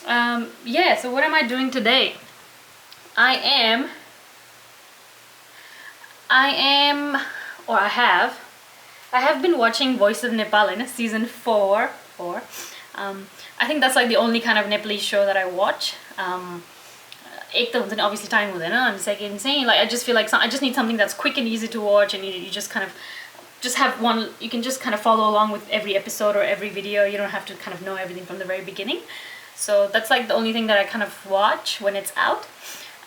Yeah, so what am I doing today? I am, or I have been watching Voice of Nepal in season 4. I think that's like the only kind of Nepali show that I watch. एक त हुन्छ नि obviously time हुँदैन अनि second चाहिँ like I just feel like I just need something that's quick and easy to watch, and you just kind of just have one, you can just kind of follow along with every episode or every video. You don't have to kind of know everything from the very beginning. So that's like the only thing that I kind of watch when it's out.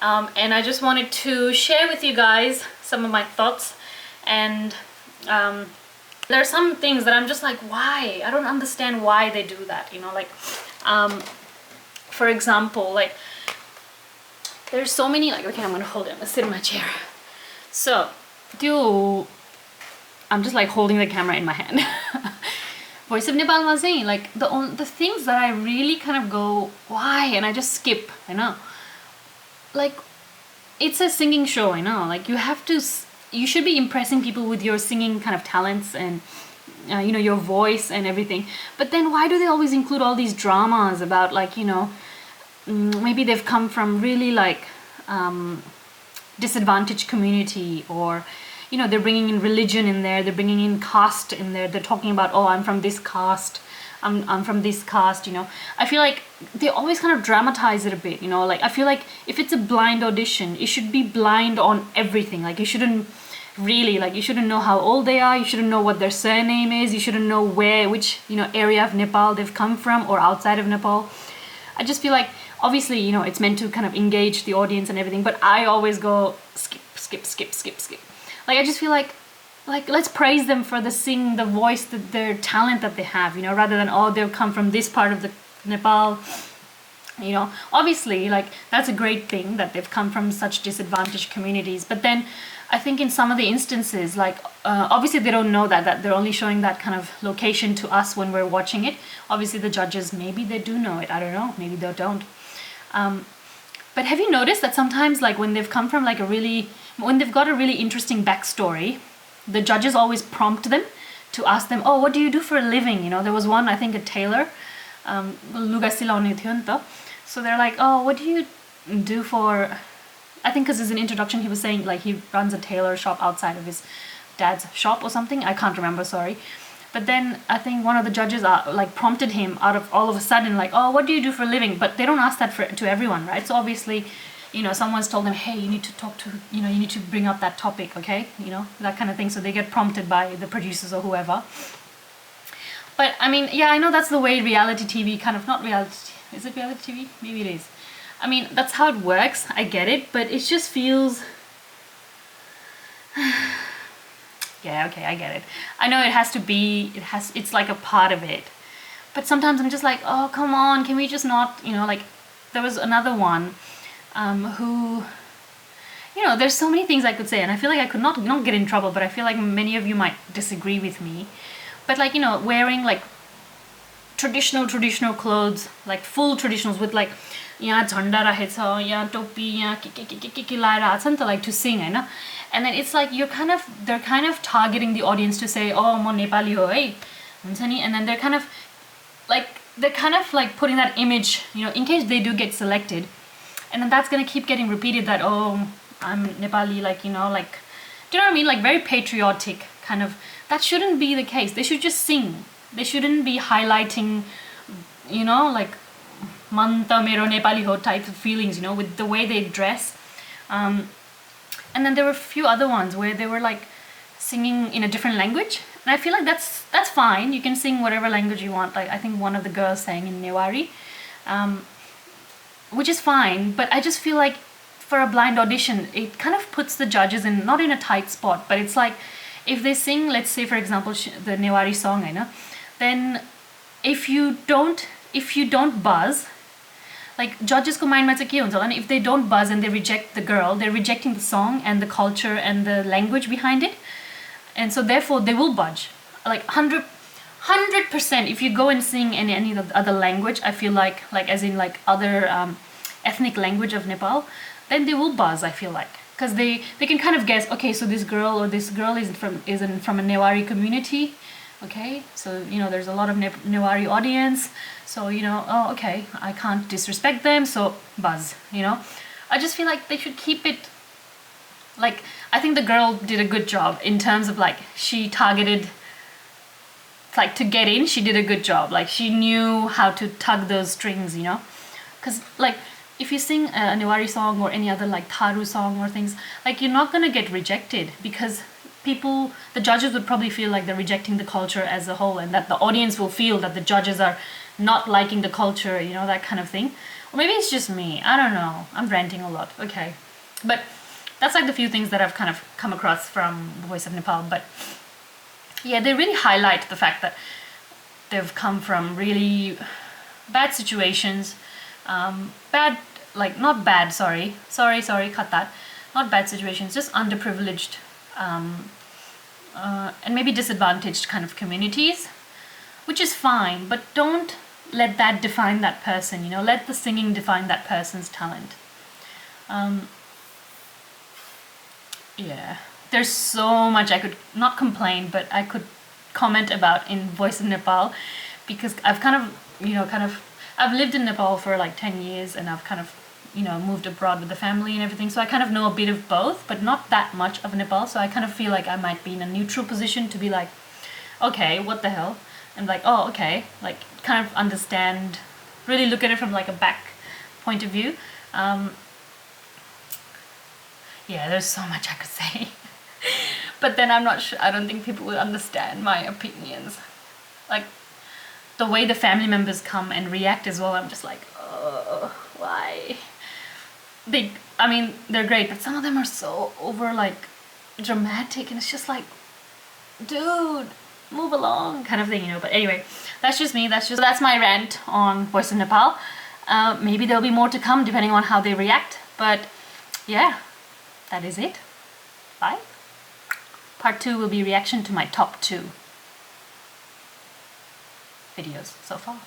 And I just wanted to share with you guys some of my thoughts, and there are some things that I'm just like, why? I don't understand why they do that, you know, like for example, like there's so many, like, okay, I'm gonna hold it, I'm gonna sit in my chair. So I'm just like holding the camera in my hand. Voice of Nepal was saying like the things that I really kind of go, why, and I just skip, you know, like it's a singing show, I know, like you should be impressing people with your singing kind of talents and you know, your voice and everything. But then why do they always include all these dramas about, like, you know, maybe they've come from really like disadvantaged community, or you know, they're bringing in religion in there, they're bringing in caste in there, they're talking about, oh, I'm from this caste, I'm from this caste, you know. I feel like they always kind of dramatize it a bit, you know, like I feel like if it's a blind audition, it should be blind on everything. Like you shouldn't really, like, you shouldn't know how old they are, you shouldn't know what their surname is, you shouldn't know which, you know, area of Nepal they've come from or outside of Nepal. I just feel like, obviously, you know, it's meant to kind of engage the audience and everything, but I always go skip. Like I just feel like let's praise them for the voice, their talent that they have, you know, rather than, oh, they've come from this part of the Nepal, you know. Obviously, like that's a great thing that they've come from such disadvantaged communities, but then I think in some of the instances, like obviously they don't know that they're only showing that kind of location to us when we're watching it. Obviously the judges, maybe they do know it, I don't know, maybe they don't. But have you noticed that sometimes, like when they've come from like when they've got a really interesting backstory, the judges always prompt them to ask them, oh, what do you do for a living? You know, there was one, I think, a tailor, luga silaउने थियो नि त. So they're like, oh, what do you do for, I think because as an introduction he was saying like he runs a tailor shop outside of his dad's shop or something, I can't remember, sorry. But then I think one of the judges like prompted him out of all of a sudden, like, oh, what do you do for a living? But they don't ask that to everyone, right? So obviously, you know, someone's told them, hey, you need to talk to, you know, you need to bring up that topic, okay? You know, that kind of thing. So they get prompted by the producers or whoever. But I mean, yeah, I know that's the way reality TV kind of, not reality, is it reality TV? Maybe it is. I mean, that's how it works, I get it, but it just feels... Yeah, okay, I get it. I know it has to be, it's like a part of it. But sometimes I'm just like, oh, come on, can we just not, you know, like, there was another one who, you know, there's so many things I could say, and I feel like I could not get in trouble, but I feel like many of you might disagree with me. But like, you know, wearing like traditional clothes, like full traditionals with like, यहाँ झण्डा राखेछ, यहाँ टोपी, यहाँ के लाएर आछ नि त, like to sing, Hahn? And then it's like they're kind of targeting the audience to say, oh, म नेपाली हो है, हुन्छ नि? And then they're kind of like putting that image, you know, in case they do get selected, and then that's gonna keep getting repeated that, oh, I'm Nepali, like, you know, like, do you know what I mean? Like very patriotic kind of. That shouldn't be the case. They should just sing. They shouldn't be highlighting, you know, like Manta mero Nepali ho type of feelings, you know, with the way they dress. And then there were a few other ones where they were like singing in a different language, and I feel like that's fine. You can sing whatever language you want. Like I think one of the girls sang in Gyawali, which is fine. But I just feel like for a blind audition, it kind of puts the judges in not in a tight spot. But it's like if they sing, let's say for example the Gyawali song, I know, then if you don't buzz. Like judges को mind मा चाहिँ के हुन्छ होला नि, if they don't buzz and they reject the girl, they're rejecting the song and the culture and the language behind it, and so therefore they will budge. Like 100%. If you go and sing in any other language, I feel like as in like other ethnic language of Nepal, then they will buzz. I feel like because they can kind of guess. Okay, so this girl is from a Gyawali community. Okay, so there's a lot of Newari audience, so oh, okay, I can't disrespect them, so buzz. I just feel like they should keep it like, I think the girl did a good job in terms of like, she targeted, like, to get in, she did a good job. Like, she knew how to tug those strings, because like, if you sing a Newari song or any other like Tharu song or things, like, you're not gonna get rejected, because the judges would probably feel like they're rejecting the culture as a whole, and that the audience will feel that the judges are not liking the culture, that kind of thing. Or maybe it's just me, I don't know, I'm ranting a lot, okay. But that's like the few things that I've kind of come across from Voice of Nepal. But yeah, they really highlight the fact that they've come from really bad situations, not bad, sorry, cut that, not bad situations, just underprivileged, and maybe disadvantaged kind of communities, which is fine, but don't let that define that person, let the singing define that person's talent. Yeah, there's so much I could not complain, but I could comment about in Voice of Nepal, because I've I've lived in Nepal for like 10 years, and I've kind of, moved abroad with the family and everything, so I kind of know a bit of both, but not that much of Nepal, so I kind of feel like I might be in a neutral position to be like, okay, what the hell? And like, oh, okay, like, kind of understand, really look at it from like a back point of view. Yeah, there's so much I could say. But then I'm not sure, I don't think people would understand my opinions. Like, the way the family members come and react as well, I'm just like, oh, why? They're great, but some of them are so over, like, dramatic, and it's just like, dude, move along, kind of thing, But anyway, that's just me, that's my rant on Voice of Nepal. Maybe there'll be more to come depending on how they react, but yeah. That is it. Bye. Part 2 will be reaction to my top 2 videos so far.